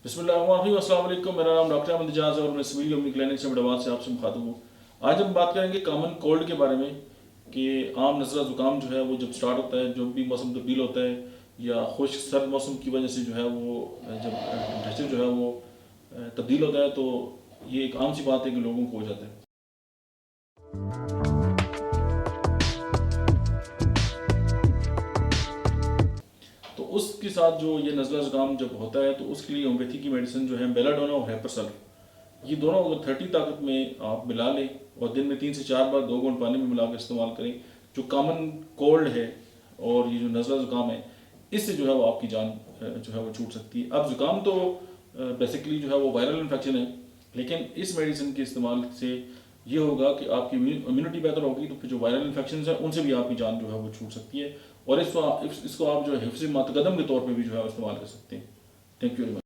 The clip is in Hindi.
बिस्मिल्लाहिर्रहमानिर्रहीम। अस्सलाम वालेकुम। मेरा नाम डॉक्टर अहमद एजाज है और मैं सिविलिया क्लिनिक से मेडाबाद से आपसे मुखातब हूँ। आज हम बात करेंगे कॉमन कोल्ड के बारे में कि आम नज़ला ज़ुकाम जो है वो जब स्टार्ट होता है, जब भी मौसम तब्दील होता है या खुश्क सर्द मौसम की वजह से जो है वो जब टेम्परेचर जो है वो तब्दील होता है तो ये एक आम सी बात है कि लोगों को हो जाता है। तो उसके साथ जो ये नज़ला ज़ुकाम जब होता है तो उसके लिए होम्योपैथी की मेडिसिन जो है बेलाडोना और हेपरसल्फ, ये दोनों अगर 30 ताकत में आप मिला लें और दिन में 3 से 4 बार 2 घूंट पानी में मिला कर इस्तेमाल करें, जो कॉमन कोल्ड है और ये जो नज़ला ज़ुकाम है, इससे जो है वो आपकी जान जो है वो छूट सकती है। अब ज़ुकाम तो बेसिकली जो है वो वायरल इन्फेक्शन है, लेकिन इस मेडिसिन के इस्तेमाल से ये होगा कि आपकी इम्यूनिटी बेहतर होगी, तो फिर जो वायरल इन्फेक्शन है उनसे भी आपकी जान जो है वो छूट सकती है और इसको आप जो है हिफ्ज़ मुतक़द्दम के तौर पर भी जो है इस्तेमाल कर सकते हैं। Thank you very much.